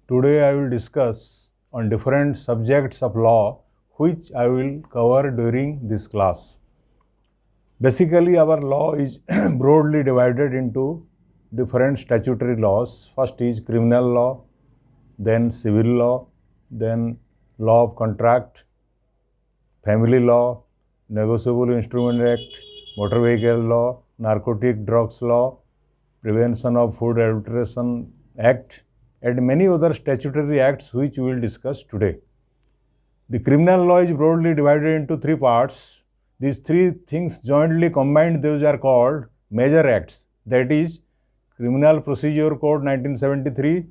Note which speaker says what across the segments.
Speaker 1: Today I will discuss on different subjects of law which I will cover during this class. Basically, our law is broadly divided into different statutory laws. First is criminal law, then civil law, then law of contract, family law, negotiable instrument act, motor vehicle law, narcotic drugs law, prevention of food adulteration act, and many other statutory acts which we will discuss today. The criminal law is broadly divided into three parts. These three things jointly combined, those are called major acts. That is Criminal Procedure Code 1973,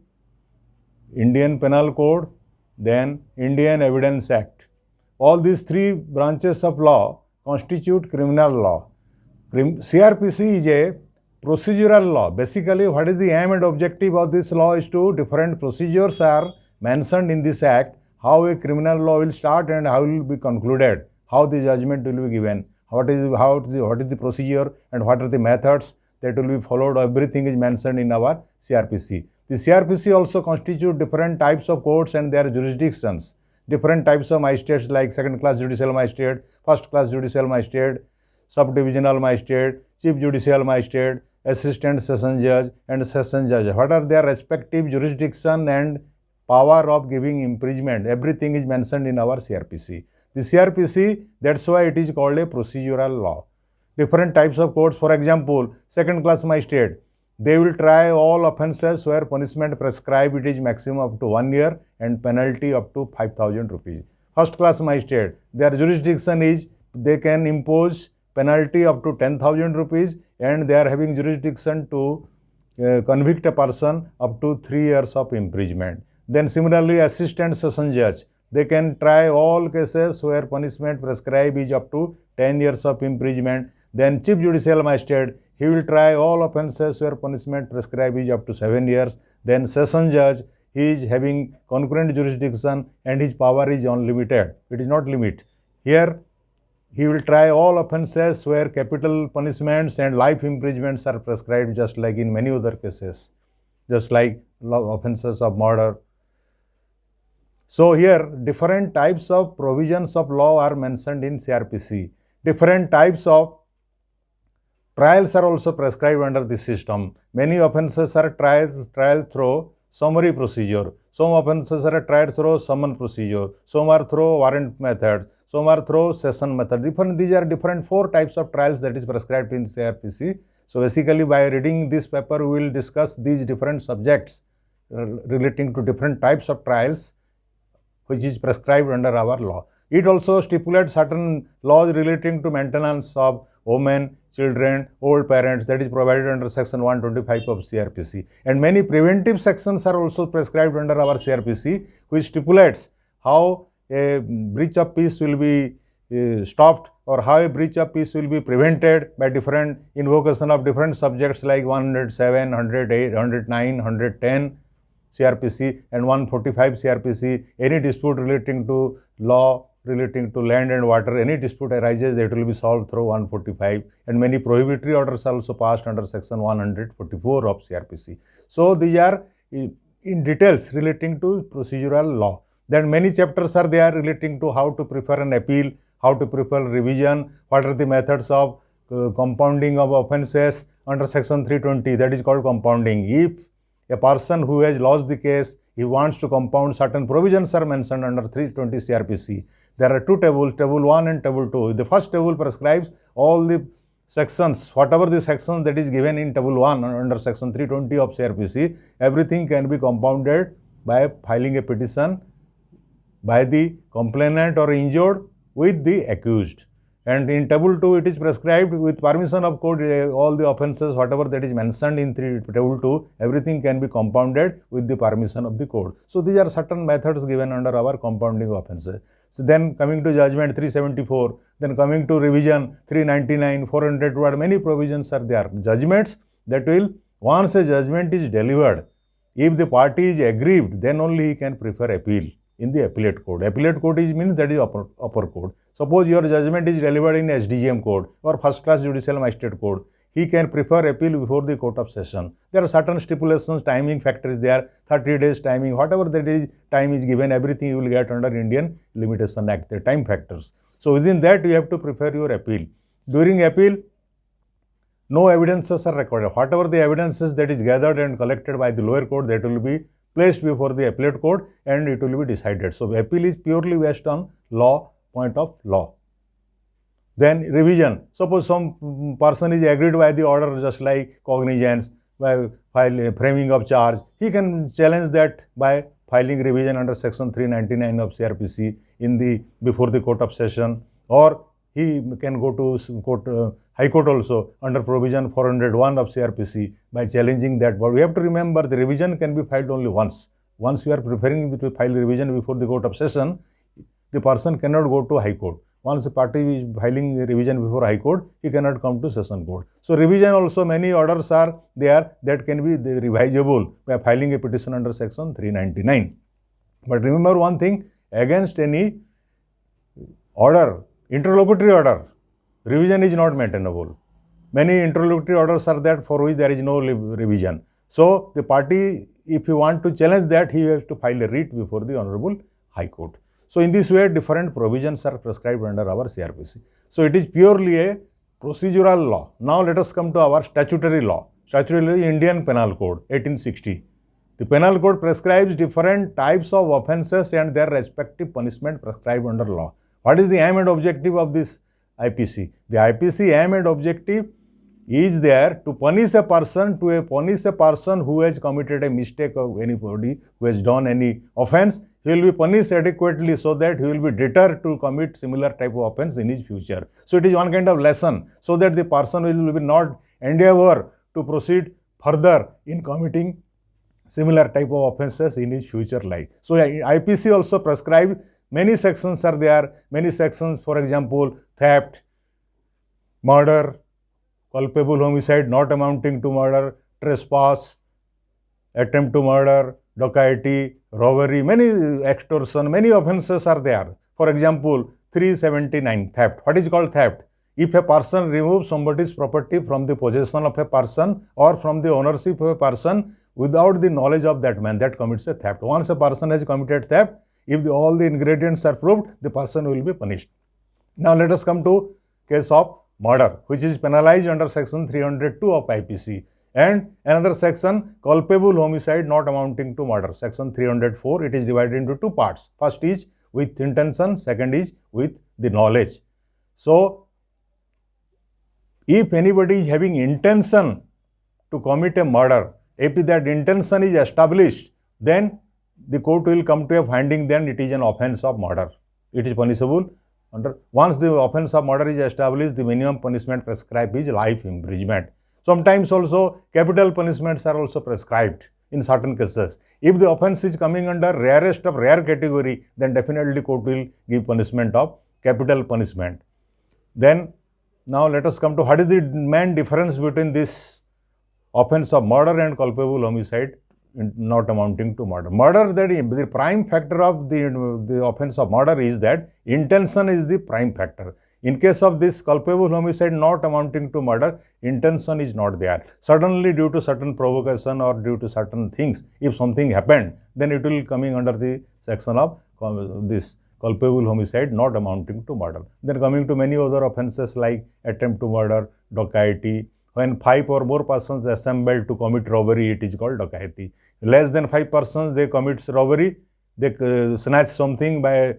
Speaker 1: Indian Penal Code, then Indian Evidence Act. All these three branches of law constitute criminal law. CRPC is a procedural law. Basically, what is the aim and objective of this law is to different procedures are mentioned in this act, how a criminal law will start and how it will be concluded, how the judgment will be given, what is the procedure and what are the methods that will be followed. Everything is mentioned in our CRPC. The CRPC also constitute different types of courts and their jurisdictions. Different types of magistrates like second class judicial magistrate, first class judicial magistrate, subdivisional magistrate, chief judicial magistrate, assistant session judge and session judge. What are their respective jurisdiction and power of giving imprisonment? Everything is mentioned in our CRPC. The CRPC, that's why it is called a procedural law. Different types of courts, for example, second class magistrate, they will try all offences where punishment prescribed it is maximum up to 1 year and penalty up to 5,000 rupees. First class magistrate, their jurisdiction is they can impose penalty up to 10,000 rupees and they are having jurisdiction to convict a person up to 3 years of imprisonment. Then similarly, assistant session judge, they can try all cases where punishment prescribed is up to 10 years of imprisonment. Then chief judicial magistrate, he will try all offences where punishment prescribed is up to 7 years. Then session judge, he is having concurrent jurisdiction and his power is unlimited. It is not limit. Here, he will try all offences where capital punishments and life imprisonments are prescribed, just like in many other cases, just like offences of murder. So here, different types of provisions of law are mentioned in CRPC. Different types of trials are also prescribed under this system. Many offences are tried through summary procedure. Some offences are tried through summon procedure. Some are through warrant method. Some are through session method. These are different 4 types of trials that is prescribed in CRPC. So basically, by reading this paper, we will discuss these different subjects relating to different types of trials which is prescribed under our law. It also stipulates certain laws relating to maintenance of women, children, old parents, that is provided under section 125 of CRPC. And many preventive sections are also prescribed under our CRPC, which stipulates how a breach of peace will be stopped or how a breach of peace will be prevented by different invocation of different subjects like 107, 108, 109, 110 CRPC and 145 CRPC. Any dispute relating to law, relating to land and water, any dispute arises, that will be solved through 145. And many prohibitory orders are also passed under section 144 of CRPC. So these are in details relating to procedural law. Then many chapters are there relating to how to prefer an appeal, how to prefer revision, what are the methods of compounding of offences under section 320, that is called compounding. If a person who has lost the case, he wants to compound, certain provisions are mentioned under 320 CRPC. There are 2 tables, table 1 and table 2. The first table prescribes all the sections, whatever the section that is given in table 1 under section 320 of CRPC, everything can be compounded by filing a petition by the complainant or injured with the accused. And in table 2, it is prescribed with permission of court, all the offences, whatever that is mentioned in table 2, everything can be compounded with the permission of the court. So these are certain methods given under our compounding offences. So then coming to judgment 374, then coming to revision 399, 402, many provisions are there. Judgments that will, once a judgment is delivered, if the party is aggrieved, then only he can prefer appeal in the appellate court. Appellate court means that is upper court. Suppose your judgment is delivered in SDGM court or first class judicial magistrate court. he can prefer appeal before the court of session. There are certain stipulations, timing factor is there, 30 days timing, whatever that is, time is given, everything you will get under Indian Limitation Act, the time factors. So within that you have to prepare your appeal. During appeal, no evidences are recorded. Whatever the evidences that is gathered and collected by the lower court, that will be placed before the appellate court and it will be decided. So appeal is purely based on law, point of law. Then revision. Suppose some person is agreed by the order, just like cognizance, by framing of charge, he can challenge that by filing revision under section 399 of CRPC before the court of session, or he can go to High Court also under provision 401 of CRPC by challenging that. But we have to remember the revision can be filed only once. Once you are preparing to file revision before the court of session, the person cannot go to High Court. Once the party is filing the revision before High Court, he cannot come to Session Court. So revision also, many orders are there that can be revisable by filing a petition under section 399. But remember one thing, against any order, interlocutory order, revision is not maintainable. Many interlocutory orders are there for which there is no revision. So the party, if he want to challenge that, he has to file a writ before the Honorable High Court. So in this way, different provisions are prescribed under our CRPC. So it is purely a procedural law. Now let us come to our statutory law. Statutory law, Indian Penal Code, 1860. The Penal Code prescribes different types of offences and their respective punishment prescribed under law. What is the aim and objective of this IPC? The IPC aim and objective is there to punish a person, who has committed a mistake of anybody, who has done any offence. He will be punished adequately so that he will be deterred to commit similar type of offence in his future. So it is one kind of lesson, so that the person will be not endeavour to proceed further in committing similar type of offences in his future life. So IPC also prescribes many sections are there. Many sections, for example, theft, murder, culpable homicide not amounting to murder, trespass, attempt to murder, dacoity, robbery, many extortion, many offences are there. For example, 379, theft. What is called theft? If a person removes somebody's property from the possession of a person or from the ownership of a person without the knowledge of that man, that commits a theft. Once a person has committed theft, if all the ingredients are proved, the person will be punished. Now let us come to case of murder, which is penalized under section 302 of IPC. And another section, culpable homicide not amounting to murder, section 304, it is divided into two parts. First is with intention, second is with the knowledge. So if anybody is having intention to commit a murder, if that intention is established, then the court will come to a finding, then it is an offence of murder. It is punishable under, once the offence of murder is established, the minimum punishment prescribed is life imprisonment. Sometimes also capital punishments are also prescribed in certain cases. If the offence is coming under rarest of rare category, then definitely court will give punishment of capital punishment. Then now let us come to what is the main difference between this offence of murder and culpable homicide not amounting to murder. Murder, that the prime factor of the offence of murder is that intention is the prime factor. In case of this culpable homicide not amounting to murder, intention is not there. Suddenly, due to certain provocation or due to certain things, if something happened, then it will coming under the section of this culpable homicide not amounting to murder. Then coming to many other offences like attempt to murder, dacoity. When 5 or more persons assemble to commit robbery, it is called dacoity. Less than 5 persons, they commit robbery, they snatch something by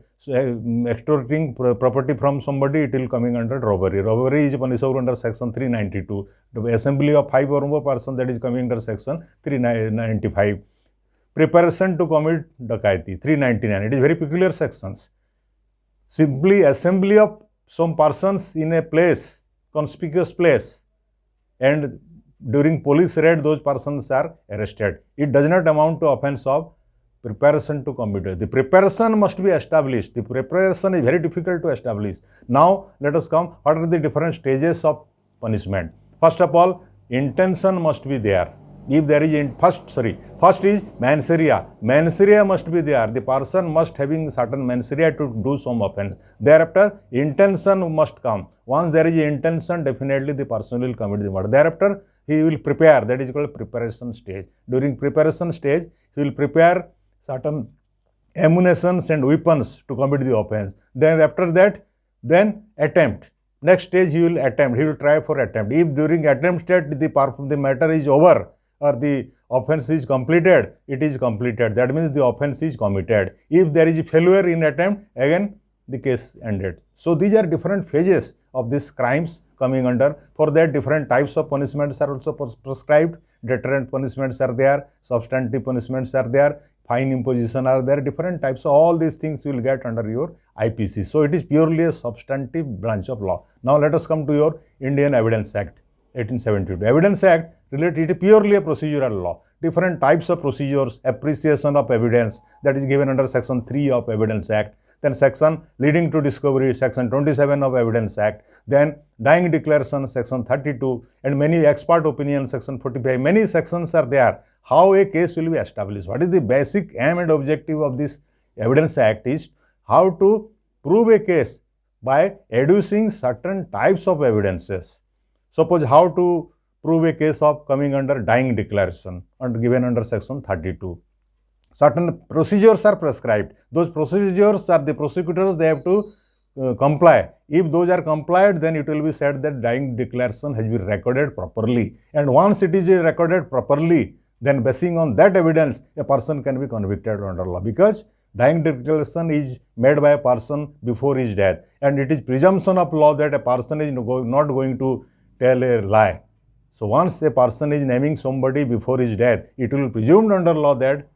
Speaker 1: extorting property from somebody, it will coming under robbery. Robbery is punishable under section 392. The assembly of 5 or more persons, that is coming under section 395. Preparation to commit dacoity, 399. It is very peculiar sections. Simply assembly of some persons in a place, conspicuous place, and during police raid, those persons are arrested. It does not amount to offence of preparation to commit. The preparation must be established. The preparation is very difficult to establish. Now, let us come, what are the different stages of punishment? First of all, intention must be there. If there is first is mens rea. Mens rea must be there. The person must having certain mens rea to do some offense. Thereafter, intention must come. Once there is intention, definitely the person will commit the murder. Thereafter, he will prepare. That is called preparation stage. During preparation stage, he will prepare certain ammunitions and weapons to commit the offense. Then after that, then attempt. Next stage he will attempt. He will try for attempt. If during attempt stage the matter is over or the offense is completed, it is completed. That means the offense is committed. If there is failure in attempt, again the case ended. So these are different phases of these crimes coming under. For that, different types of punishments are also prescribed. Deterrent punishments are there, substantive punishments are there, fine imposition are there, different types. So all these things you will get under your IPC. So it is purely a substantive branch of law. Now let us come to your Indian Evidence Act 1872. Evidence Act related to purely a procedural law. Different types of procedures, appreciation of evidence, that is given under section 3 of Evidence Act. Then section leading to discovery, section 27 of Evidence Act. Then dying declaration, section 32, and many expert opinions, section 45. Many sections are there. How a case will be established. What is the basic aim and objective of this Evidence Act is how to prove a case by adducing certain types of evidences. Suppose how to prove a case of coming under dying declaration and given under section 32. Certain procedures are prescribed. Those procedures are the prosecutors, they have to comply. If those are complied, then it will be said that dying declaration has been recorded properly. And once it is recorded properly, then basing on that evidence, a person can be convicted under law. Because dying declaration is made by a person before his death. And it is presumption of law that a person is not going to tell a lie. So once a person is naming somebody before his death, it will be presumed under law that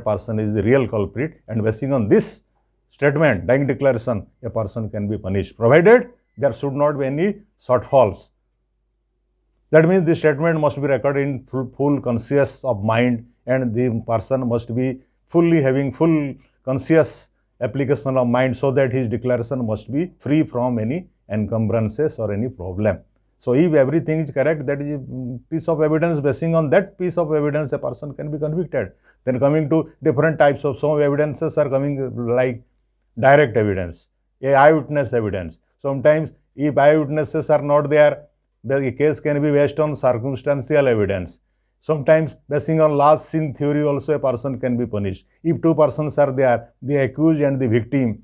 Speaker 1: person is the real culprit, and basing on this statement, dying declaration, a person can be punished, provided there should not be any shortfalls. That means the statement must be recorded in full conscious of mind, and the person must be having full conscious application of mind, so that his declaration must be free from any encumbrances or any problem. So if everything is correct, that is a piece of evidence. Basing on that piece of evidence, a person can be convicted. Then coming to different types of some evidences are coming like direct evidence, eyewitness evidence. Sometimes if eyewitnesses are not there, the case can be based on circumstantial evidence. Sometimes basing on last seen theory also a person can be punished. If two persons are there, the accused and the victim,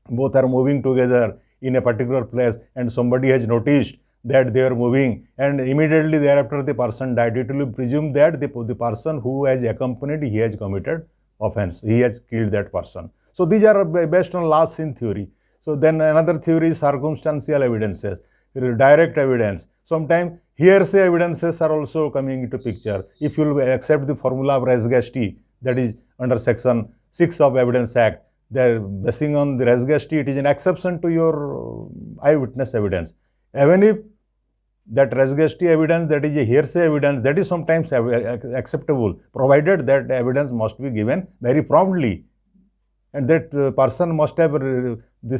Speaker 1: both are moving together in a particular place, and somebody has noticed that they are moving, and immediately thereafter the person died, it will be presumed that the person who has accompanied, he has committed offense, he has killed that person. So these are based on last seen theory. So then another theory is circumstantial evidences, direct evidence. Sometimes hearsay evidences are also coming into picture. If you will accept the formula of Res-Gesti, that is under section 6 of Evidence Act, there basing on the Res-Gesti, it is an exception to your eyewitness evidence. Even if that Res-Gesti evidence, that is a hearsay evidence, that is sometimes acceptable, provided that evidence must be given very promptly, and that person must have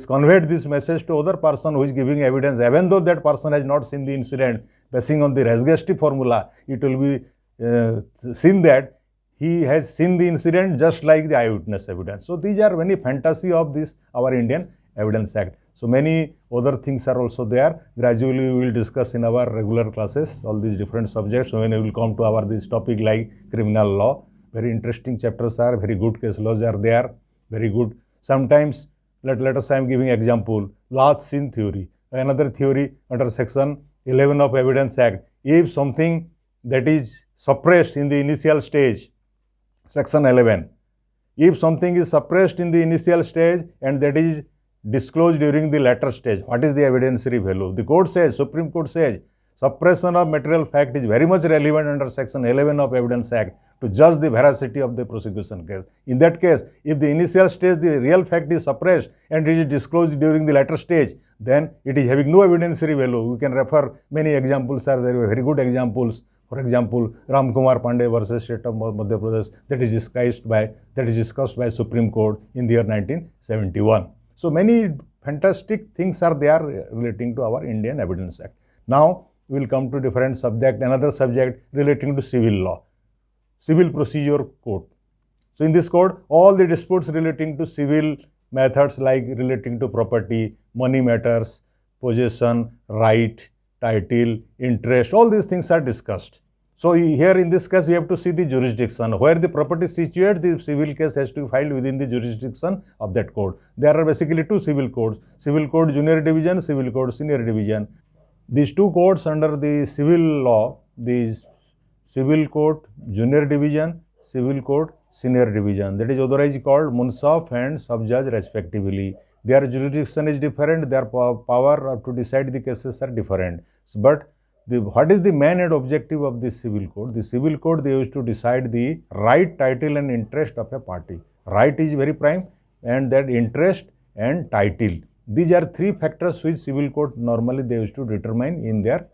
Speaker 1: conveyed this message to other person who is giving evidence, even though that person has not seen the incident. Basing on the Res-Gesti formula, it will be seen that he has seen the incident just like the eyewitness evidence. So these are many fantasy of this our Indian Evidence Act. So many other things are also there. Gradually we will discuss in our regular classes all these different subjects. So when we will come to our this topic like criminal law, very interesting chapters are, very good case laws are there, very good. Sometimes let us, I am giving example, last seen theory. Another theory under section 11 of Evidence Act. If something that is suppressed in the initial stage, section 11, if something is suppressed in the initial stage and that is disclosed during the later stage, what is the evidentiary value? The court says, Supreme Court says, suppression of material fact is very much relevant under section 11 of Evidence Act to judge the veracity of the prosecution case. In that case, if the initial stage, the real fact is suppressed and it is disclosed during the later stage, then it is having no evidentiary value. We can refer many examples are there, very good examples. For example, Ram Kumar Pandey versus State of Madhya Pradesh, that is discussed by Supreme Court in the year 1971. So many fantastic things are there relating to our Indian Evidence Act. Now, we will come to different subject, another subject relating to civil law, civil procedure code. So in this code, all the disputes relating to civil methods like relating to property, money matters, possession, right, title, interest, all these things are discussed. So here in this case, we have to see the jurisdiction. Where the property is situated, the civil case has to be filed within the jurisdiction of that code. There are basically two civil codes, civil code junior division, civil code senior division. These two codes under the civil law, the civil code junior division, civil code senior division, that is otherwise called Munsaf and Sub-Judge respectively. Their jurisdiction is different, their power to decide the cases are different. But what is the main and objective of this civil code? The civil code, they used to decide the right, title and interest of a party. Right is very prime, and that interest and title. These are three factors which civil code normally they used to determine in their.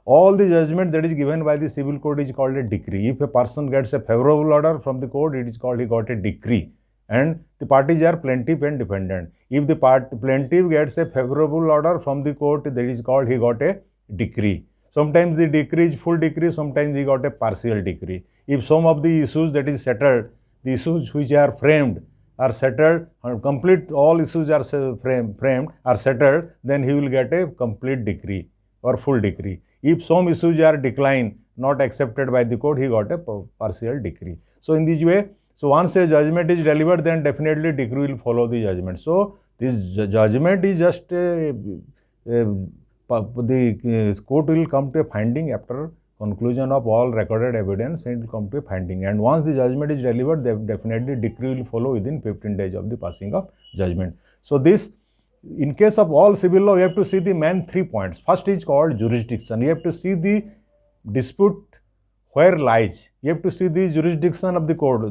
Speaker 1: All the judgment that is given by the civil code is called a decree. If a person gets a favorable order from the court, it is called he got a decree. And the parties are plaintiff and defendant. If the plaintiff gets a favorable order from the court, that is called he got a decree. Sometimes the decree is full decree, sometimes he got a partial decree. If some of the issues that is settled, the issues which are framed are settled, complete all issues are framed are settled, then he will get a complete decree or full decree. If some issues are declined, not accepted by the court, he got a partial decree. So in this way, so once a judgment is delivered, then definitely decree will follow the judgment. So this judgment is just the court will come to a finding after conclusion of all recorded evidence, and it will come to a finding. And once the judgment is delivered, definitely decree will follow within 15 days of the passing of judgment. So this, in case of all civil law, you have to see the main 3 points. First is called jurisdiction. You have to see the dispute where lies. You have to see the jurisdiction of the court.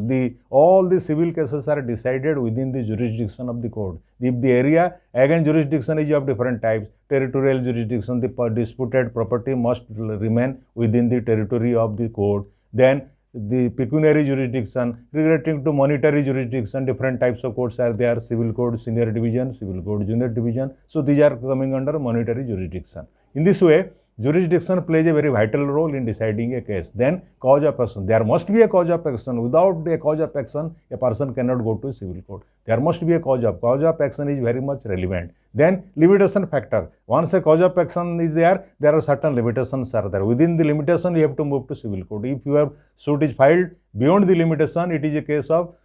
Speaker 1: All the civil cases are decided within the jurisdiction of the court. If the area, again jurisdiction is of different types. Territorial jurisdiction, the disputed property must remain within the territory of the court. Then the pecuniary jurisdiction, relating to monetary jurisdiction, different types of courts are there, civil code senior division, civil code junior division. So these are coming under monetary jurisdiction. In this way, jurisdiction plays a very vital role in deciding a case. Then cause of action. There must be a cause of action. Without a cause of action, a person cannot go to civil court. There must be a cause of action is very much relevant. Then limitation factor. Once a cause of action is there are certain limitations are there. Within the limitation, you have to move to civil court. If your suit is filed beyond the limitation, it is a case of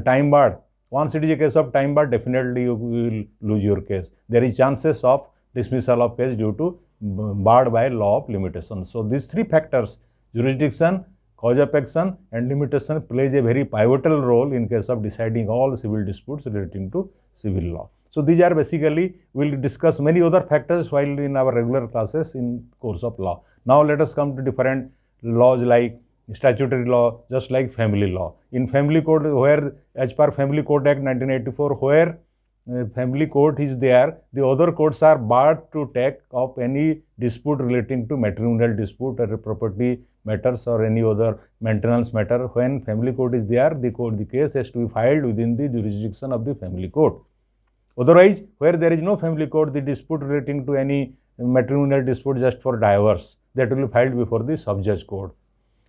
Speaker 1: time bar. Once it is a case of time bar, definitely you will lose your case. There is chances of dismissal of case due to barred by law of limitation. So these 3 factors, jurisdiction, cause of action and limitation, plays a very pivotal role in case of deciding all civil disputes relating to civil law. So these are basically, we will discuss many other factors while in our regular classes in course of law. Now let us come to different laws like statutory law, just like family law. In family code, where as per Family Court Act 1984, where family court is there, the other courts are barred to take up any dispute relating to matrimonial dispute or property matters or any other maintenance matter. When family court is there, the case has to be filed within the jurisdiction of the family court. Otherwise, where there is no family court, the dispute relating to any matrimonial dispute just for divorce, that will be filed before the sub-judge court.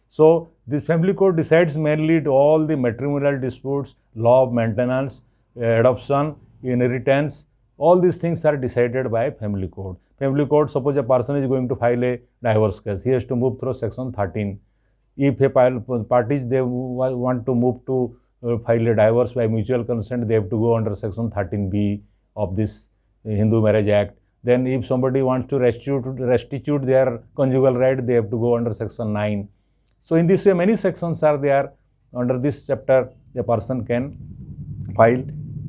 Speaker 1: So the family court decides mainly all the matrimonial disputes, law of maintenance, adoption, inheritance, all these things are decided by family court. Family court, suppose a person is going to file a divorce case, he has to move through section 13. If a parties they want to move to file a divorce by mutual consent, they have to go under section 13B of this Hindu Marriage Act. Then if somebody wants to restitute their conjugal right, they have to go under section 9. So in this way, many sections are there. Under this chapter, a person can file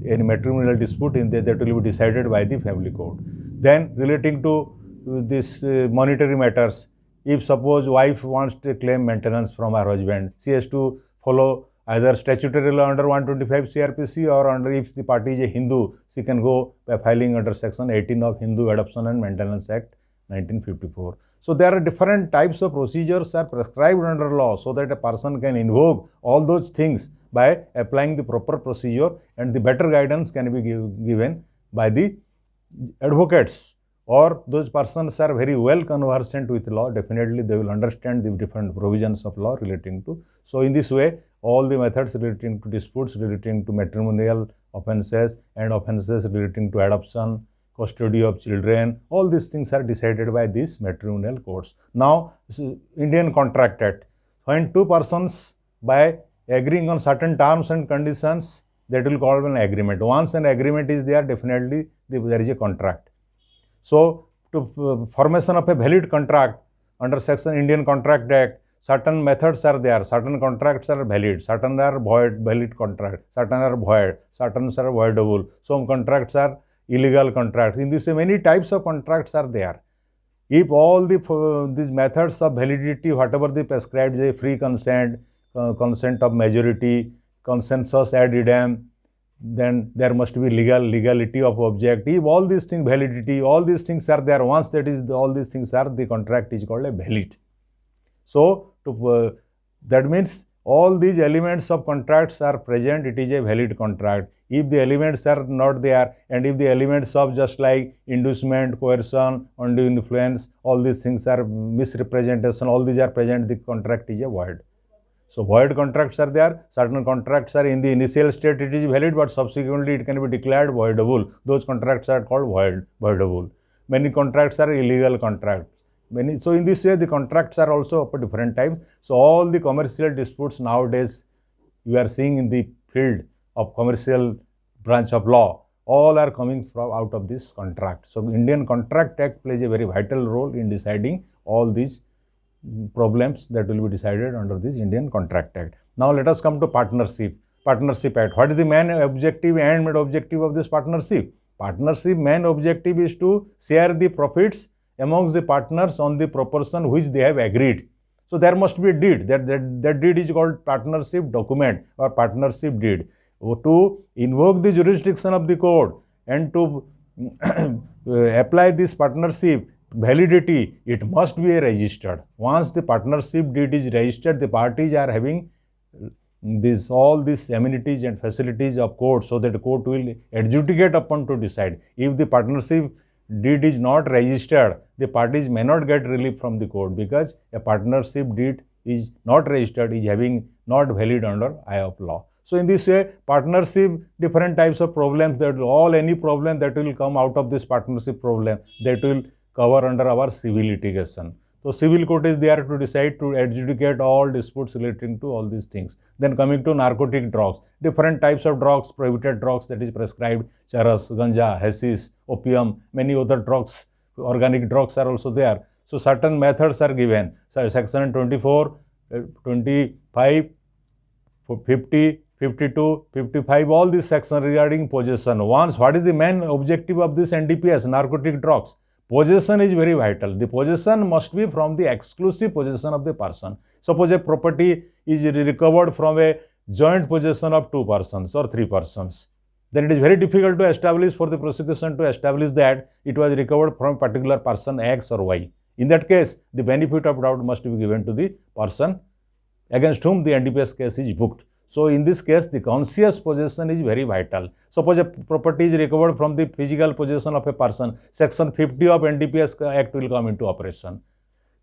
Speaker 1: any matrimonial dispute in that will be decided by the family court. Then relating to this monetary matters, if suppose wife wants to claim maintenance from her husband, she has to follow either statutory law under 125 CRPC or under, if the party is a Hindu, she can go by filing under section 18 of Hindu Adoption and Maintenance Act 1954. So there are different types of procedures are prescribed under law so that a person can invoke all those things by applying the proper procedure, and the better guidance can be given by the advocates or those persons are very well conversant with law, definitely they will understand the different provisions of law relating to. So in this way, all the methods relating to disputes relating to matrimonial offences and offences relating to adoption, custody of children, all these things are decided by these matrimonial courts. Now, Indian Contract Act, when two persons by agreeing on certain terms and conditions, that will call an agreement. Once an agreement is there, definitely there is a contract. So, to formation of a valid contract under section Indian Contract Act, certain methods are there, certain contracts are valid, certain are valid contract, certain are void, certain are voidable, some contracts are illegal contracts. In this way, many types of contracts are there. If all these methods of validity, whatever they prescribed, say free consent, consent of majority, consensus ad idem, then there must be legality of object. If all these things, validity, all these things are there, once that is all these things are, the contract is called a valid. So, that means all these elements of contracts are present, it is a valid contract. If the elements are not there, and if the elements of just like inducement, coercion, undue influence, all these things are misrepresentation, all these are present, the contract is a void. So, void contracts are there, certain contracts are in the initial state it is valid, but subsequently it can be declared voidable. Those contracts are called voidable. Many contracts are illegal contracts. So, in this way the contracts are also of a different type. So, all the commercial disputes nowadays you are seeing in the field of commercial branch of law, all are coming from out of this contract. So, Indian Contract Act plays a very vital role in deciding all these problems that will be decided under this Indian Contract Act. Now, let us come to Partnership Act. What is the main objective and main objective of this partnership? Partnership main objective is to share the profits amongst the partners on the proportion which they have agreed. So, there must be a deed. That deed is called partnership document or partnership deed. To invoke the jurisdiction of the court and to apply this partnership validity, it must be registered. Once the partnership deed is registered, the parties are having all these amenities and facilities of court, so that the court will adjudicate upon to decide. If the partnership deed is not registered, the parties may not get relief from the court, because a partnership deed is not registered, is having not valid under eye of law. So, in this way, partnership, different types of problems, that any problem that will come out of this partnership problem, that will cover under our civil litigation. So, civil court is there to decide, to adjudicate all disputes relating to all these things. Then coming to narcotic drugs, different types of drugs, prohibited drugs that is prescribed, charas, ganja, hashish, opium, many other drugs, organic drugs are also there. So, certain methods are given. So, section 24, 25, 50, 52, 55, all these sections regarding possession. Once, what is the main objective of this NDPS, narcotic drugs? Possession is very vital. The possession must be from the exclusive possession of the person. Suppose a property is recovered from a joint possession of 2 persons or 3 persons. Then it is very difficult to establish, for the prosecution to establish that it was recovered from a particular person X or Y. In that case, the benefit of doubt must be given to the person against whom the NDPS case is booked. So, in this case, the conscious possession is very vital. Suppose a property is recovered from the physical possession of a person, section 50 of NDPS Act will come into operation.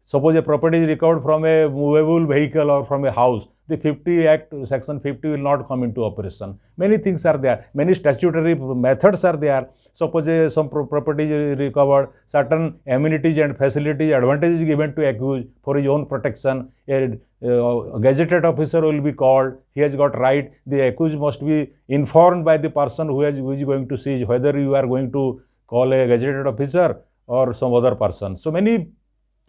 Speaker 1: Suppose a property is recovered from a movable vehicle or from a house, the 50 Act, section 50 will not come into operation. Many things are there, many statutory methods are there. Suppose some property is recovered, certain amenities and facilities, advantages given to accused for his own protection. A gazetted officer will be called, he has got right, the accused must be informed by the person who is going to seize, whether you are going to call a gazetted officer or some other person. So, many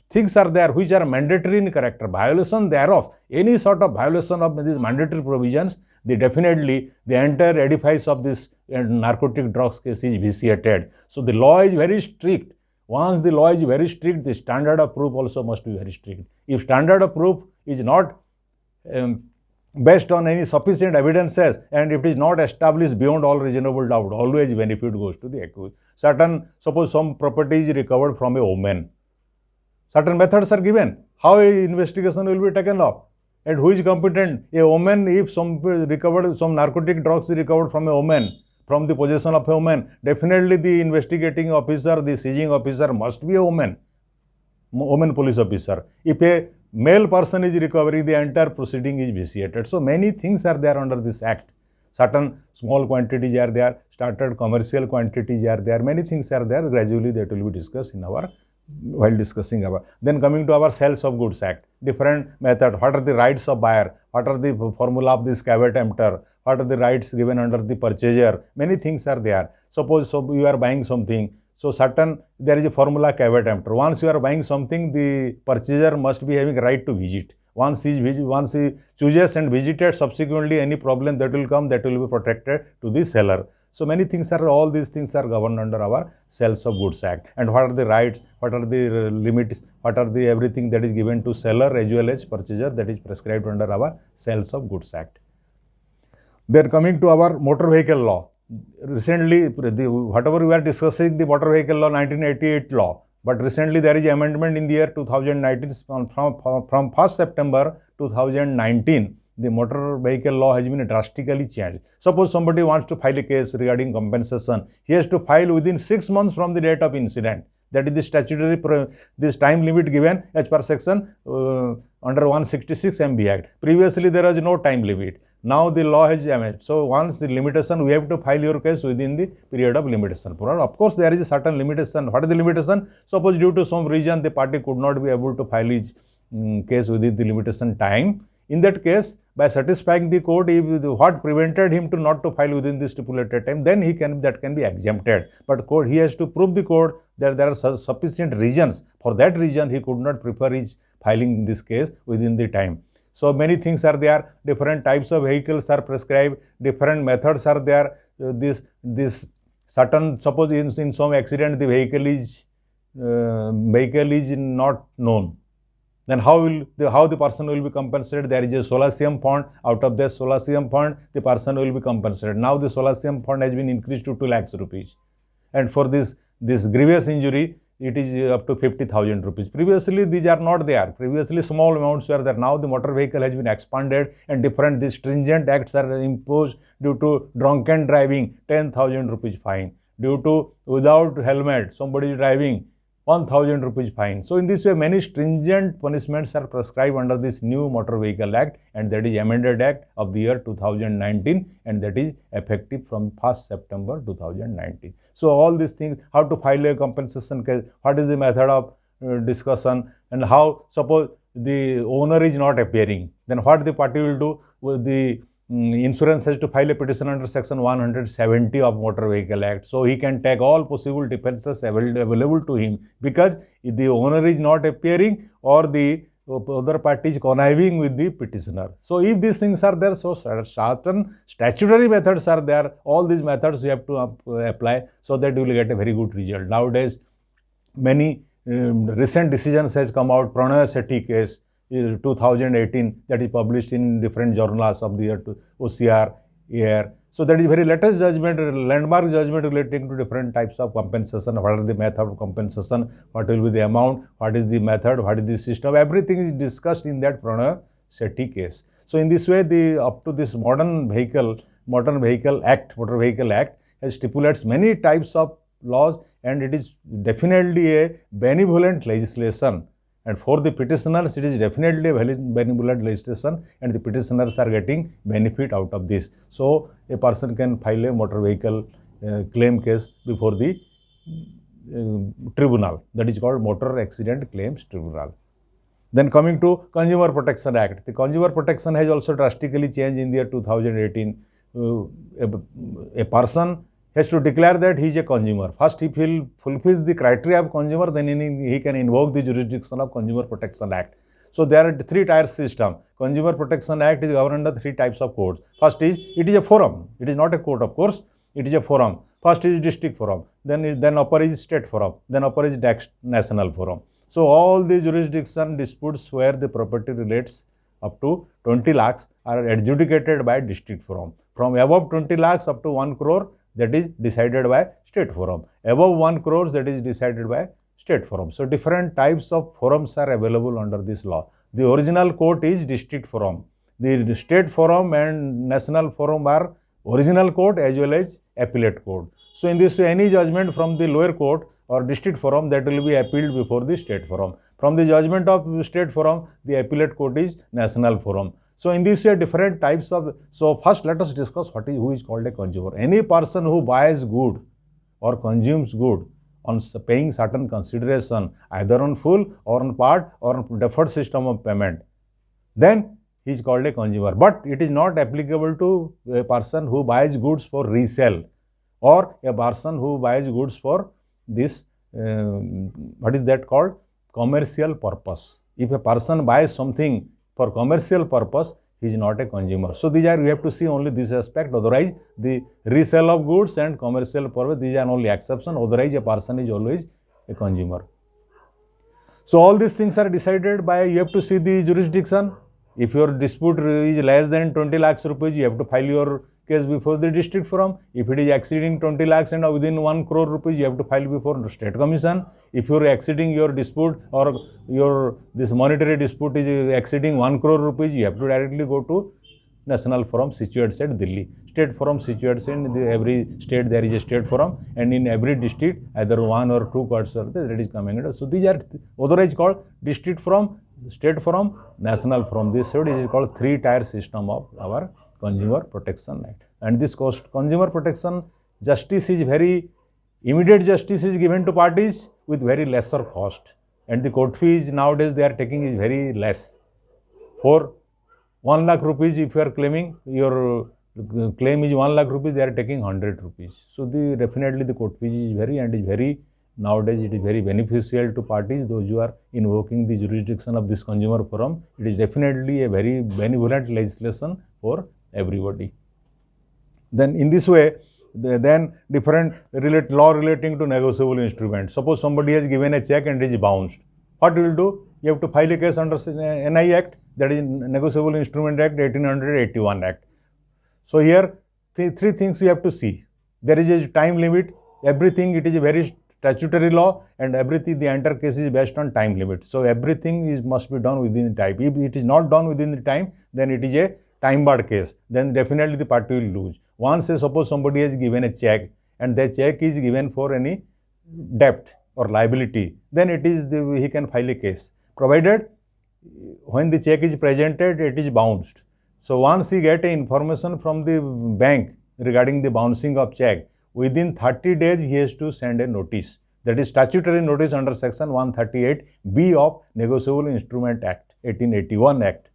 Speaker 1: things are there which are mandatory in character. Violation thereof, any sort of violation of these mandatory provisions, definitely the entire edifice of this narcotic drugs case is vitiated. So, the law is very strict. Once the law is very strict, the standard of proof also must be very strict. If standard of proof is not based on any sufficient evidences, and if it is not established beyond all reasonable doubt, always benefit goes to the accused. Suppose some property is recovered from a woman. Certain methods are given, how a investigation will be taken up, and who is competent. A woman, if some narcotic drugs is recovered from a woman, from the possession of a woman, definitely the investigating officer, the seizing officer must be a woman police officer. If a male person is recovering, the entire proceeding is vitiated. So many things are there under this act. Certain small quantities are there, started commercial quantities are there, many things are there. Gradually that will be discussed in our while discussing our. Then coming to our Sales of Goods Act, different method. What are the rights of buyer? What are the formula of this caveat emptor? What are the rights given under the purchaser? Many things are there. Suppose you are buying something. So there is a formula caveat emptor. Once you are buying something, the purchaser must be having right to visit. Once he chooses and visited, subsequently any problem that will come, that will be protected to the seller. So many things are, all these things are governed under our Sales of Goods Act. And what are the rights, what are the limits, what are the everything that is given to seller as well as purchaser, that is prescribed under our Sales of Goods Act. Then coming to our Motor Vehicle Law. Recently, whatever we are discussing, the Motor Vehicle Law 1988 law. But recently there is amendment in the year 2019 from 1st September 2019. The motor vehicle law has been drastically changed. Suppose somebody wants to file a case regarding compensation, he has to file within 6 months from the date of incident. That is the statutory this time limit given as per section under 166 MB Act. Previously there was no time limit. Now the law has amended. So once the limitation, we have to file your case within the period of limitation. Of course, there is a certain limitation. What is the limitation? Suppose due to some reason the party could not be able to file his case within the limitation time. In that case, by satisfying the court, if what prevented him to not to file within the stipulated time, then that can be exempted. But court, he has to prove the court that there are sufficient reasons. For that reason, he could not prefer his filing this case within the time. So many things are there, different types of vehicles are prescribed, different methods are there. This certain, suppose in some accident the vehicle is not known. Then how the person will be compensated? There is a Solatium fund. Out of the Solatium fund, the person will be compensated. Now the Solatium fund has been increased to 2 lakhs rupees. And for this grievous injury, it is up to 50,000 rupees. Previously, these are not there. Previously, small amounts were there. Now, the motor vehicle has been expanded and different, these stringent acts are imposed due to drunken driving, 10,000 rupees fine. Due to without helmet, somebody is driving, 1,000 rupees fine. So, in this way, many stringent punishments are prescribed under this new Motor Vehicle Act, and that is amended Act of the year 2019, and that is effective from 1st September 2019. So, all these things, how to file a compensation case, what is the method of discussion, and how, suppose the owner is not appearing, then what the party will do with the insurance has to file a petition under section 170 of Motor Vehicle Act. So he can take all possible defenses available to him, because if the owner is not appearing or the other party is conniving with the petitioner. So if these things are there, so certain statutory methods are there. All these methods you have to apply, so that you will get a very good result. Nowadays, many recent decisions has come out. Pranay Sethi case, 2018, that is published in different journals of the year to OCR, AIR. So that is very latest judgment, landmark judgment relating to different types of compensation. What are the method of compensation? What will be the amount? What is the method? What is the system? Everything is discussed in that Pranay Sethi case. So in this way, up to this Motor Vehicle Act has stipulates many types of laws, and it is definitely a benevolent legislation. And for the petitioners, it is definitely a benevolent legislation, and the petitioners are getting benefit out of this. So a person can file a motor vehicle claim case before the tribunal, that is called Motor Accident Claims Tribunal. Then coming to Consumer Protection Act. The Consumer Protection has also drastically changed in the year 2018. A person has to declare that he is a consumer. First, if he fulfills the criteria of consumer, then he can invoke the jurisdiction of Consumer Protection Act. So there are 3-tier system. Consumer Protection Act is governed under 3 types of courts. First is, it is a forum. It is not a court, of course. It is a forum. First is district forum. Then upper is state forum. Then upper is national forum. So all the jurisdiction disputes where the property relates up to 20 lakhs are adjudicated by district forum. From above 20 lakhs up to 1 crore, that is decided by state forum. Above 1 crore, that is decided by state forum. So different types of forums are available under this law. The original court is district forum. The state forum and national forum are original court as well as appellate court. So in this way, any judgment from the lower court or district forum, that will be appealed before the state forum. From the judgment of state forum, the appellate court is national forum. So in this way, different types of, so first let us discuss who is called a consumer. Any person who buys good or consumes good on paying certain consideration, either on full or on part or on deferred system of payment, then he is called a consumer. But it is not applicable to a person who buys goods for resale or a person who buys goods for this, what is that called? Commercial purpose. If a person buys something for commercial purpose, he is not a consumer. So these are, you have to see only this aspect, otherwise the resale of goods and commercial purpose, these are only exception, otherwise a person is always a consumer. So all these things are decided by, you have to see the jurisdiction. If your dispute is less than 20 lakhs rupees, you have to file your case before the district forum. If it is exceeding 20 lakhs and within 1 crore rupees, you have to file before the state commission. If you are exceeding your dispute or your this monetary dispute is exceeding 1 crore rupees, you have to directly go to national forum situated at Delhi. State forum situated in every state, there is a state forum, and in every district either 1 or 2 courts are there, that is coming. So these are otherwise called district forum, state forum, national forum. This is called 3-tier system of our Consumer Protection Act. And this consumer protection justice is very, immediate justice is given to parties with very lesser cost, and the court fees nowadays they are taking is very less. For 1 lakh rupees, if you are claiming, your claim is 1 lakh rupees, they are taking 100 rupees. So definitely the court fees is very, and is very, nowadays it is very beneficial to parties, those who are invoking the jurisdiction of this consumer forum. It is definitely a very benevolent legislation for everybody. Then in this way, then different law relating to negotiable instruments. Suppose somebody has given a check and it is bounced. What you will do? You have to file a case under NI Act, that is Negotiable Instrument Act, 1881 Act. So here, three things you have to see. There is a time limit, everything, it is a very statutory law, and everything, the entire case is based on time limit. So everything must be done within the time. If it is not done within the time, then it is a time barred case. Then definitely the party will lose. Once, suppose somebody has given a check and the check is given for any debt or liability, then it is he can file a case, provided when the check is presented, it is bounced. So once he get information from the bank regarding the bouncing of check, within 30 days he has to send a notice. That is statutory notice under section 138B of Negotiable Instrument Act, 1881 Act.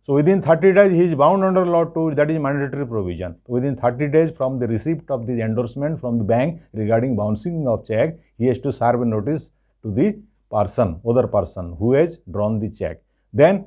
Speaker 1: So within 30 days he is bound under law to, that is mandatory provision. Within 30 days from the receipt of the endorsement from the bank regarding bouncing of check, he has to serve a notice to the person, other person who has drawn the check. Then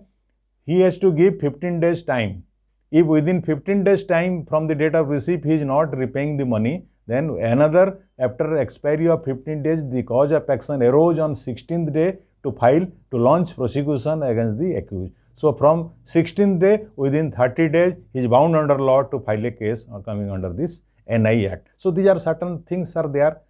Speaker 1: he has to give 15 days time. If within 15 days time from the date of receipt he is not repaying the money, then another, after expiry of 15 days, the cause of action arose on 16th day to launch prosecution against the accused. So from 16th day, within 30 days, he is bound under law to file a case coming under this NI Act. So these are certain things are there.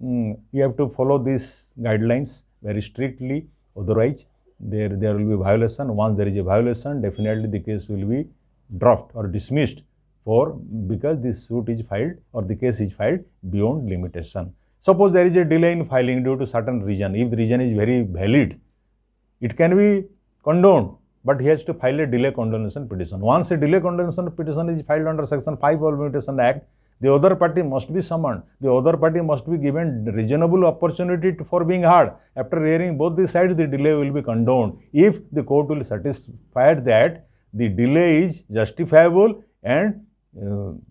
Speaker 1: You have to follow these guidelines very strictly, otherwise there will be violation. Once there is a violation, definitely the case will be dropped or dismissed because this suit is filed or the case is filed beyond limitation. Suppose there is a delay in filing due to certain reason. If the reason is very valid, it can be condoned, but he has to file a delay condonation petition. Once a delay condonation petition is filed under section 5 of Limitation Act, the other party must be summoned. The other party must be given reasonable opportunity for being heard. After hearing both the sides, the delay will be condoned. If the court will satisfy that the delay is justifiable and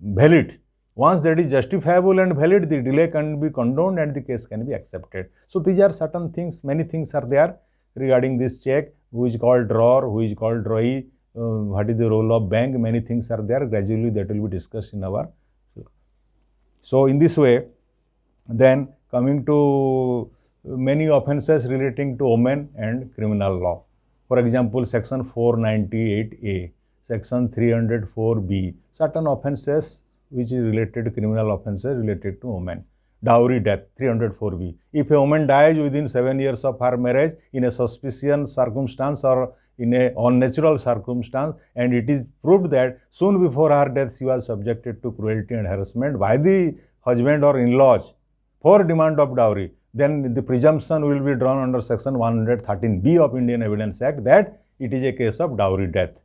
Speaker 1: valid. Once that is justifiable and valid, the delay can be condoned and the case can be accepted. So these are certain things, many things are there regarding this check, who is called drawer, who is called drawee, what is the role of bank, many things are there. Gradually that will be discussed in our. So in this way, then coming to many offences relating to women and criminal law. For example, section 498A, section 304B, certain offences which is related to criminal offences related to women. dowry death 304B. If a woman dies within 7 years of her marriage in a suspicious circumstance or in a unnatural circumstance, and it is proved that soon before her death she was subjected to cruelty and harassment by the husband or in-laws for demand of dowry, then the presumption will be drawn under section 113B of Indian Evidence Act that it is a case of dowry death.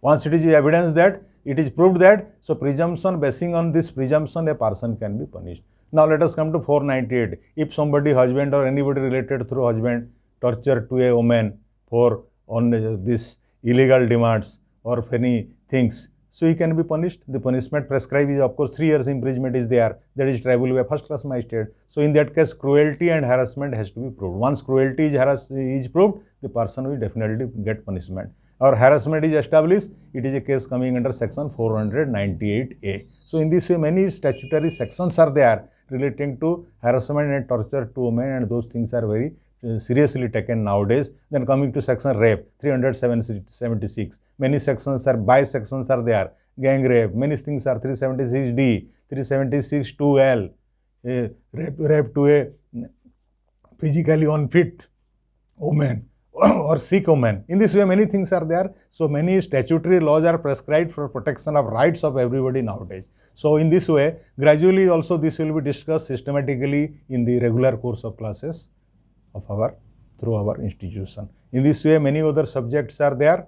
Speaker 1: Once it is evidence that it is proved that, so presumption, basing on this presumption, a person can be punished. Now let us come to 498. If somebody, husband or anybody related through husband, torture to a woman for on this illegal demands or any things, so he can be punished. The punishment prescribed is of course 3 years imprisonment is there. That is tribal by first class magistrate. So in that case, cruelty and harassment has to be proved. Once cruelty is proved, the person will definitely get punishment. Or harassment is established, it is a case coming under section 498A. So in this way, many statutory sections are there relating to harassment and torture to women, and those things are very seriously taken nowadays. Then coming to section rape 376, many sections are, by sections are there. Gang rape, many things are 376D, 376-2L, rape to a physically unfit woman or sick woman. In this way, many things are there. So many statutory laws are prescribed for protection of rights of everybody nowadays. So in this way, gradually also this will be discussed systematically in the regular course of classes of through our institution. In this way, many other subjects are there.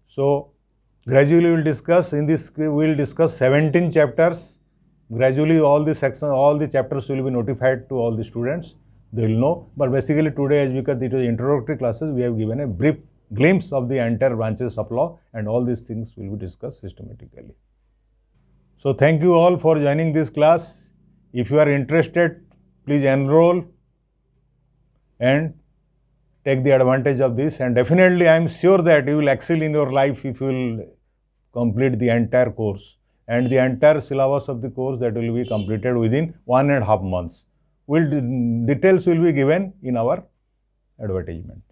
Speaker 1: So gradually we will discuss, in this we will discuss 17 chapters. Gradually all the sections, all the chapters will be notified to all the students. They will know. But basically today, as because it was introductory classes, we have given a brief glimpse of the entire branches of law, and all these things will be discussed systematically. So thank you all for joining this class. If you are interested, please enroll and take the advantage of this, and definitely I am sure that you will excel in your life if you will complete the entire course, and the entire syllabus of the course that will be completed within 1.5 months. Details will be given in our advertisement.